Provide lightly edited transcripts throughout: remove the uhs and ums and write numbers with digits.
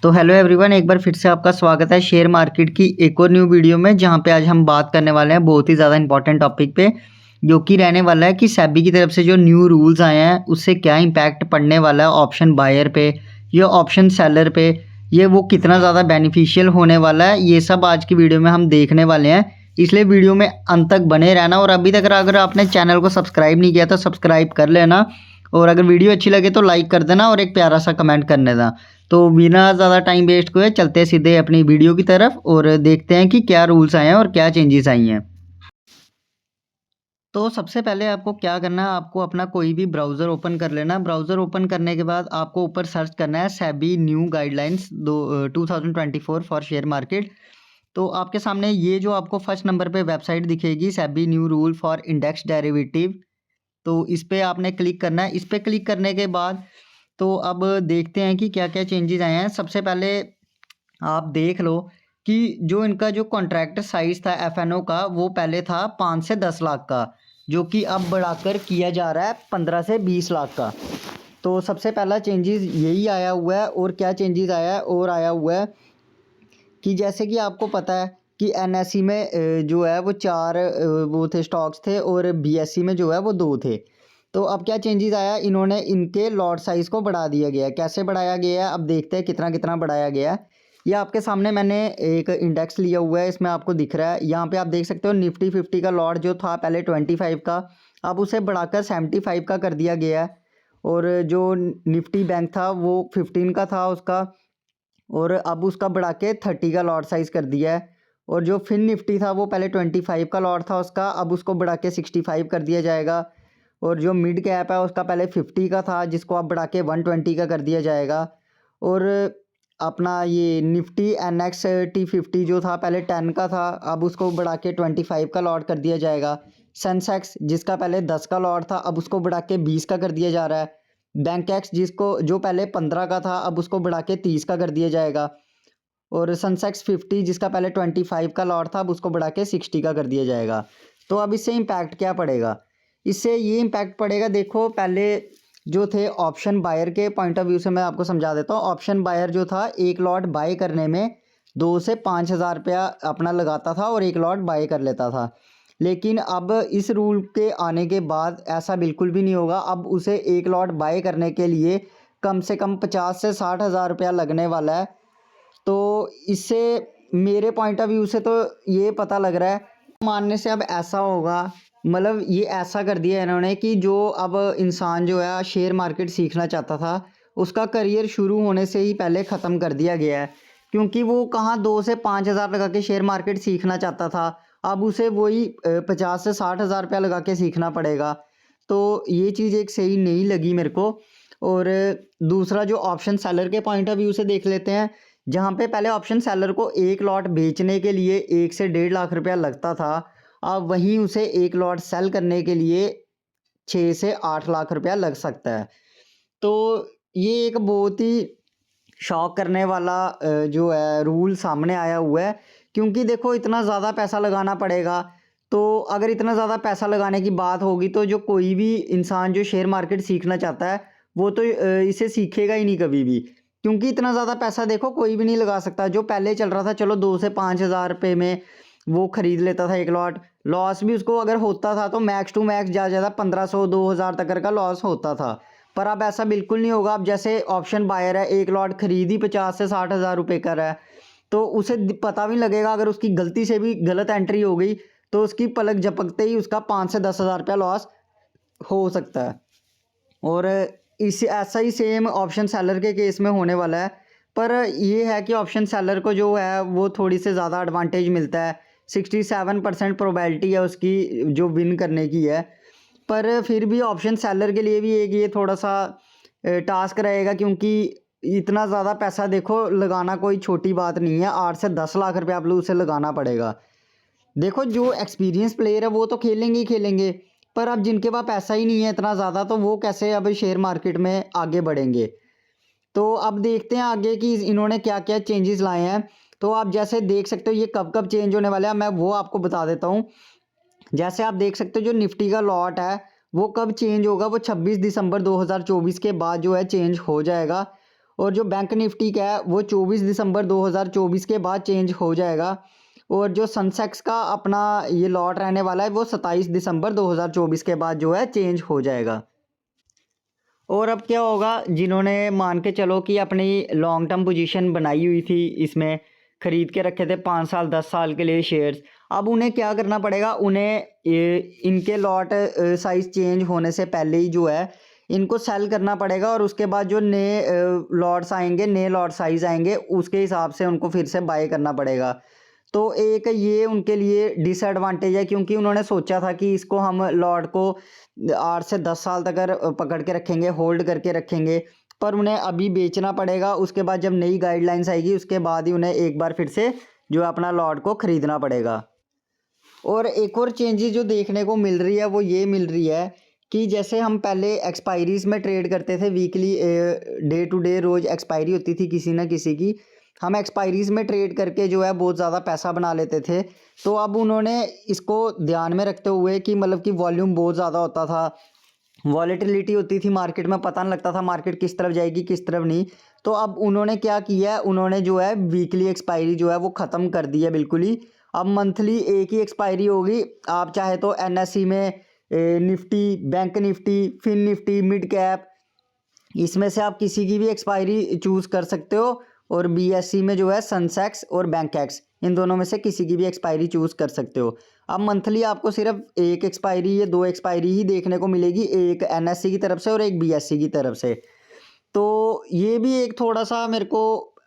तो hello everyone, एक बार फिर से आपका स्वागत है शेयर मार्केट की एक और न्यू वीडियो में, जहां पे आज हम बात करने वाले हैं बहुत ही ज़्यादा इंपॉर्टेंट टॉपिक पे, जो कि रहने वाला है कि सेबी की तरफ से जो न्यू रूल्स आए हैं उससे क्या इम्पैक्ट पड़ने वाला है ऑप्शन बायर पे या ऑप्शन सेलर पे, ये वो कितना ज़्यादा बेनिफिशियल होने वाला है, ये सब आज की वीडियो में हम देखने वाले हैं। इसलिए वीडियो में अंत तक बने रहना, और अभी तक अगर आपने चैनल को सब्सक्राइब नहीं किया तो सब्सक्राइब कर लेना, और अगर वीडियो अच्छी लगे तो लाइक कर देना और एक प्यारा सा कमेंट करने देना। तो बिना ज़्यादा टाइम वेस्ट हुए चलते हैं सीधे अपनी वीडियो की तरफ और देखते हैं कि क्या रूल्स आए हैं और क्या चेंजेस आई हैं। तो सबसे पहले आपको क्या करना है, आपको अपना कोई भी ब्राउज़र ओपन कर लेना। ब्राउज़र ओपन करने के बाद आपको ऊपर सर्च करना है SEBI new guidelines 2024 for share market. तो आपके सामने ये जो आपको फर्स्ट नंबर पे वेबसाइट दिखेगी, SEBI new rule for index derivative, तो इस पर आपने क्लिक करना है। इस पर क्लिक करने के बाद तो अब देखते हैं कि क्या क्या चेंजेस आए हैं। सबसे पहले आप देख लो कि जो इनका जो कॉन्ट्रैक्ट साइज़ था एफएनओ का, वो पहले था 5 से 10 लाख का, जो कि अब बढ़ाकर किया जा रहा है 15 से 20 लाख का। तो सबसे पहला चेंजेस यही आया हुआ है। और क्या चेंजेस आया है, और आया हुआ है कि जैसे कि आपको पता है कि एनएसई में जो है वो 4 वो थे स्टॉक्स थे, और बीएसई में जो है वो 2 थे। तो अब क्या चेंजेस आया, इन्होंने इनके लॉट साइज़ को बढ़ा दिया गया है। कैसे बढ़ाया गया है, अब देखते हैं कितना कितना बढ़ाया गया है। ये आपके सामने मैंने एक इंडेक्स लिया हुआ है, इसमें आपको दिख रहा है। यहाँ पे आप देख सकते हो निफ्टी 50 का लॉट जो था पहले 25 का, अब उसे बढ़ाकर 75 का कर दिया गया है। और जो निफ्टी बैंक था वो 15 का था उसका, और अब उसका बढ़ा के 30 का लॉट साइज़ कर दिया है। और जो फिन निफ्टी था वो पहले 25 का लॉट था उसका, अब उसको बढ़ा के 65 कर दिया जाएगा। और जो मिड कैप है उसका पहले 50 का था, जिसको अब बढ़ा के 120 का कर दिया जाएगा। और अपना ये निफ्टी एनएक्स T50 जो था पहले 10 का था, अब उसको बढ़ा के 25 का लॉट कर दिया जाएगा। सेंसेक्स जिसका पहले 10 का लॉट था, अब उसको बढ़ा के 20 का कर दिया जा रहा है। बैंक एक्स जिसको जो पहले 15 का था, अब उसको बढ़ा के 30 का कर दिया जाएगा। और सनसेक्स 50 जिसका पहले 25 का लॉट था, अब उसको बढ़ा के 60 का कर दिया जाएगा। तो अब इससे इम्पैक्ट क्या पड़ेगा, इससे ये इम्पैक्ट पड़ेगा, देखो पहले जो थे ऑप्शन बायर के पॉइंट ऑफ व्यू से मैं आपको समझा देता हूँ। ऑप्शन बायर जो था एक लॉट बाय करने में 2 से 5 हज़ार रुपया अपना लगाता था और एक लॉट बाय कर लेता था। लेकिन अब इस रूल के आने के बाद ऐसा बिल्कुल भी नहीं होगा। अब उसे एक लॉट बाय करने के लिए कम से कम 50 से 60 हज़ार रुपया लगने वाला है। तो इससे मेरे पॉइंट ऑफ व्यू से तो ये पता लग रहा है मानने से अब ऐसा होगा, मतलब ये ऐसा कर दिया इन्होंने कि जो अब इंसान जो है शेयर मार्केट सीखना चाहता था, उसका करियर शुरू होने से ही पहले ख़त्म कर दिया गया है। क्योंकि वो कहाँ 2 से 5 हज़ार लगा के शेयर मार्केट सीखना चाहता था, अब उसे वही 50 से 60 हज़ार रुपया लगा के सीखना पड़ेगा। तो ये चीज़ एक सही नहीं लगी मेरे को। और दूसरा जो ऑप्शन सेलर के पॉइंट ऑफ व्यू से देख लेते हैं, जहाँ पे पहले ऑप्शन सेलर को एक लॉट बेचने के लिए 1 से 1.5 लाख रुपया लगता था, अब वहीं उसे एक लॉट सेल करने के लिए 6 से 8 लाख रुपया लग सकता है। तो ये एक बहुत ही शॉक करने वाला जो है रूल सामने आया हुआ है। क्योंकि देखो इतना ज़्यादा पैसा लगाना पड़ेगा, तो अगर इतना ज़्यादा पैसा लगाने की बात होगी तो जो कोई भी इंसान जो शेयर मार्केट सीखना चाहता है वो तो इसे सीखेगा ही नहीं कभी भी। क्योंकि इतना ज़्यादा पैसा देखो कोई भी नहीं लगा सकता। जो पहले चल रहा था, चलो 2 से 5 हज़ार रुपये में वो ख़रीद लेता था एक लॉट, लॉस भी उसको अगर होता था तो मैक्स टू मैक्स ज़्यादा ज़्यादा 1500 2000 तक का लॉस होता था। पर अब ऐसा बिल्कुल नहीं होगा। अब जैसे ऑप्शन बायर है, एक लॉट खरीद ही 50 से 60 हज़ार रुपये का है, तो उसे पता भी लगेगा अगर उसकी गलती से भी गलत एंट्री हो गई तो उसकी पलक झपकते ही उसका 5 से 10 हज़ार रुपया लॉस हो सकता है। और इस ऐसा ही सेम ऑप्शन सेलर के केस में होने वाला है। पर ये है कि ऑप्शन सेलर को जो है वो थोड़ी से ज़्यादा एडवांटेज मिलता है, 67% प्रोबेबिलिटी है उसकी जो विन करने की है। पर फिर भी ऑप्शन सेलर के लिए भी एक ये थोड़ा सा टास्क रहेगा, क्योंकि इतना ज़्यादा पैसा देखो लगाना कोई छोटी बात नहीं है। 8 से 10 लाख रुपये आप लोग उसे लगाना पड़ेगा। देखो जो एक्सपीरियंस प्लेयर है वो तो खेलेंगे ही खेलेंगे, पर अब जिनके पास पैसा ही नहीं है इतना ज़्यादा, तो वो कैसे अब शेयर मार्केट में आगे बढ़ेंगे। तो अब देखते हैं आगे कि इन्होंने क्या क्या चेंजेस लाए हैं। तो आप जैसे देख सकते हो ये कब कब चेंज होने वाला है, मैं वो आपको बता देता हूँ। जैसे आप देख सकते हो जो निफ्टी का लॉट है वो कब चेंज होगा, वो 26 दिसंबर 2024 के बाद जो है चेंज हो जाएगा। और जो बैंक निफ्टी का है वो 24 दिसंबर 2024 के बाद चेंज हो जाएगा। और जो सेंसेक्स का अपना ये लॉट रहने वाला है वो 27 दिसंबर 2024 के बाद जो है चेंज हो जाएगा। और अब क्या होगा, जिन्होंने मान के चलो कि अपनी लॉन्ग टर्म पोजीशन बनाई हुई थी, इसमें ख़रीद के रखे थे 5 साल 10 साल के लिए शेयर्स, अब उन्हें क्या करना पड़ेगा, उन्हें इनके लॉट साइज़ चेंज होने से पहले ही जो है इनको सेल करना पड़ेगा। और उसके बाद जो नए लॉट्स आएंगे, नए लॉट साइज़ आएंगे, उसके हिसाब से उनको फिर से बाय करना पड़ेगा। तो एक ये उनके लिए डिसएडवांटेज है, क्योंकि उन्होंने सोचा था कि इसको हम लॉट को 8 से 10 साल तक पकड़ के रखेंगे, होल्ड करके रखेंगे, पर उन्हें अभी बेचना पड़ेगा। उसके बाद जब नई गाइडलाइंस आएगी उसके बाद ही उन्हें एक बार फिर से जो अपना लॉट को ख़रीदना पड़ेगा। और एक और चेंजेस जो देखने को मिल रही है वो ये मिल रही है कि जैसे हम पहले एक्सपायरीज़ में ट्रेड करते थे, वीकली डे टू डे रोज़ एक्सपायरी होती थी किसी ना किसी की, हम एक्सपायरीज़ में ट्रेड करके जो है बहुत ज़्यादा पैसा बना लेते थे। तो अब उन्होंने इसको ध्यान में रखते हुए कि मतलब कि वॉल्यूम बहुत ज़्यादा होता था, वॉलेटिलिटी होती थी मार्केट में, पता नहीं लगता था मार्केट किस तरफ जाएगी किस तरफ नहीं। तो अब उन्होंने क्या किया है, उन्होंने जो है वीकली एक्सपायरी जो है वो ख़त्म कर दी है बिल्कुल ही। अब मंथली एक ही एक्सपायरी होगी। आप चाहे तो एनएससी में Nifty, bank Nifty, fin Nifty, mid cap, इसमें से आप किसी की भी एक्सपायरी चूज़ कर सकते हो। और बीएससी में जो है सनसेक्स और बैंक एक्स, इन दोनों में से किसी की भी एक्सपायरी चूज़ कर सकते हो। अब मंथली आपको सिर्फ एक एक्सपायरी या 2 एक्सपायरी ही देखने को मिलेगी, एक एनएससी की तरफ से और एक बीएससी की तरफ से। तो ये भी एक थोड़ा सा मेरे को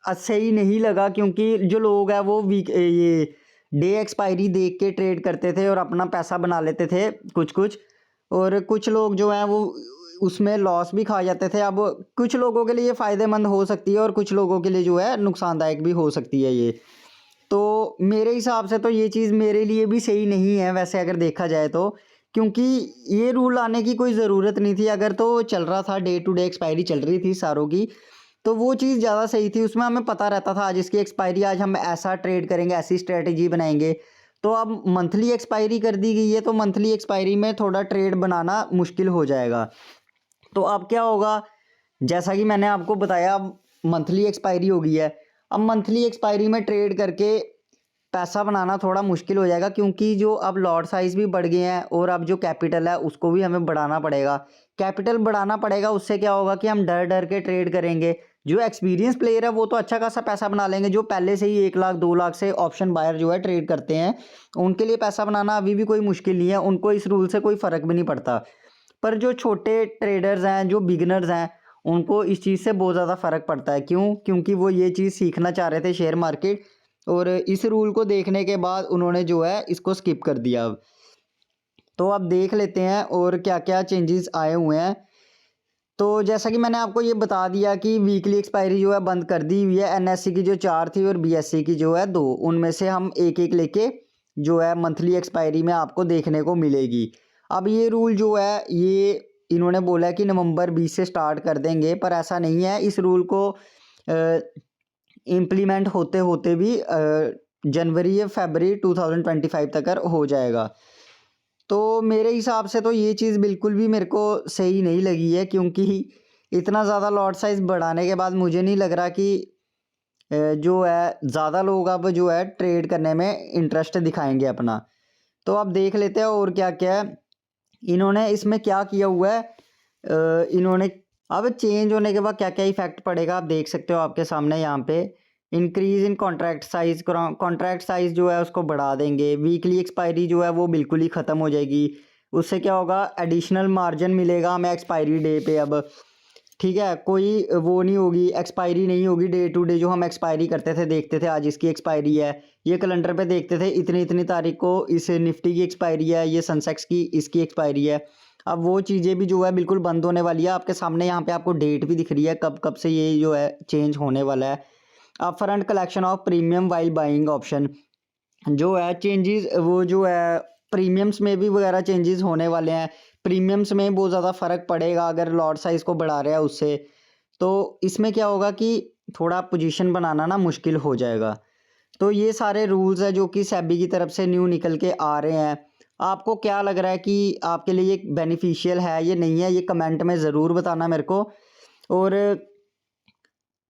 सही नहीं लगा, क्योंकि जो लोग हैं वो ये डे एक्सपायरी देख के ट्रेड करते थे और अपना पैसा बना लेते थे कुछ कुछ, और कुछ लोग जो हैं वो उसमें लॉस भी खा जाते थे। अब कुछ लोगों के लिए फ़ायदेमंद हो सकती है और कुछ लोगों के लिए जो है नुकसानदायक भी हो सकती है ये। तो मेरे हिसाब से तो ये चीज़ मेरे लिए भी सही नहीं है वैसे अगर देखा जाए तो, क्योंकि ये रूल आने की कोई ज़रूरत नहीं थी। अगर तो चल रहा था, डे टू डे एक्सपायरी चल रही थी सारों की, तो वो चीज़ ज़्यादा सही थी। उसमें हमें पता रहता था आज इसकी एक्सपायरी, आज हम ऐसा ट्रेड करेंगे, ऐसी स्ट्रेटजी बनाएंगे। तो अब मंथली एक्सपायरी कर दी गई है, तो मंथली एक्सपायरी में थोड़ा ट्रेड बनाना मुश्किल हो जाएगा। तो अब क्या होगा, जैसा कि मैंने आपको बताया, अब मंथली एक्सपायरी हो गई है। अब मंथली एक्सपायरी में ट्रेड करके पैसा बनाना थोड़ा मुश्किल हो जाएगा, क्योंकि जो अब लॉट साइज़ भी बढ़ गए हैं और अब जो कैपिटल है उसको भी हमें बढ़ाना पड़ेगा। कैपिटल बढ़ाना पड़ेगा, उससे क्या होगा कि हम डर डर के ट्रेड करेंगे। जो एक्सपीरियंस प्लेयर है वो तो अच्छा खासा पैसा बना लेंगे, जो पहले से ही 1 लाख 2 लाख से ऑप्शन बायर जो है ट्रेड करते हैं, उनके लिए पैसा बनाना अभी भी कोई मुश्किल नहीं है, उनको इस रूल से कोई फ़र्क भी नहीं पड़ता। पर जो छोटे ट्रेडर्स हैं, जो बिगिनर्स हैं, उनको इस चीज़ से बहुत ज़्यादा फ़र्क पड़ता है। क्यों? क्योंकि वो ये चीज़ सीखना चाह रहे थे शेयर मार्केट, और इस रूल को देखने के बाद उन्होंने जो है इसको स्किप कर दिया अब। तो अब देख लेते हैं और क्या-क्या चेंजेस आए हुए हैं। तो जैसा कि मैंने आपको ये बता दिया कि वीकली एक्सपायरी जो है बंद कर दी हुई है। एनएससी की जो 4 थी और बीएससी की जो है 2, उनमें से हम एक-एक लेके जो है मंथली एक्सपायरी में आपको देखने को मिलेगी। अब ये रूल जो है ये इन्होंने बोला है कि नवंबर 20 से स्टार्ट कर देंगे, पर ऐसा नहीं है। इस रूल को इम्प्लीमेंट होते होते भी जनवरी या फरवरी 2025 तक हो जाएगा। तो मेरे हिसाब से तो ये चीज़ बिल्कुल भी मेरे को सही नहीं लगी है, क्योंकि इतना ज़्यादा लॉट साइज़ बढ़ाने के बाद मुझे नहीं लग रहा कि जो है ज़्यादा लोग अब जो है ट्रेड करने में इंटरेस्ट दिखाएंगे अपना। तो अब देख लेते हैं और क्या क्या है इन्होंने इसमें क्या किया हुआ है। इन्होंने अब चेंज होने के बाद क्या क्या इफेक्ट पड़ेगा आप देख सकते हो आपके सामने यहाँ पे। Increase in contract size, contract size जो है उसको बढ़ा देंगे। वीकली एक्सपायरी जो है वो बिल्कुल ही ख़त्म हो जाएगी। उससे क्या होगा, एडिशनल मार्जिन मिलेगा हमें एक्सपायरी डे पे अब। ठीक है, कोई वो नहीं होगी, एक्सपायरी नहीं होगी डे टू डे। जो हम एक्सपायरी करते थे, देखते थे आज इसकी एक्सपायरी है, ये कैलेंडर पे देखते थे इतनी इतनी तारीख को इस निफ्टी की एक्सपायरी है, ये सनसेक्स की इसकी एक्सपायरी है। अब वो चीज़ें भी जो है बिल्कुल बंद होने वाली है। आपके सामने यहाँ पे आपको डेट भी दिख रही है कब कब से ये जो है चेंज होने वाला है। अब front collection of premium while buying option जो है चेंजेस, वो जो है प्रीमियम्स में भी वगैरह चेंजेस होने वाले हैं। प्रीमियम्स में बहुत ज़्यादा फ़र्क पड़ेगा अगर लॉट साइज़ को बढ़ा रहे हैं उससे। तो इसमें क्या होगा कि थोड़ा पोजीशन बनाना ना मुश्किल हो जाएगा। तो ये सारे रूल्स हैं जो कि सेबी की तरफ से न्यू निकल के आ रहे हैं। आपको क्या लग रहा है कि आपके लिए ये बेनिफिशियल है या नहीं है, ये कमेंट में ज़रूर बताना मेरे को। और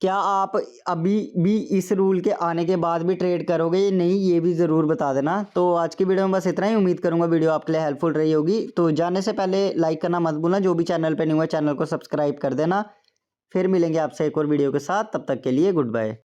क्या आप अभी भी इस रूल के आने के बाद भी ट्रेड करोगे या नहीं, ये भी ज़रूर बता देना। तो आज की वीडियो में बस इतना ही। उम्मीद करूंगा वीडियो आपके लिए हेल्पफुल रही होगी। तो जाने से पहले लाइक करना मत भूलना, जो भी चैनल पे नहीं हुआ चैनल को सब्सक्राइब कर देना। फिर मिलेंगे आपसे एक और वीडियो के साथ, तब तक के लिए गुड बाय।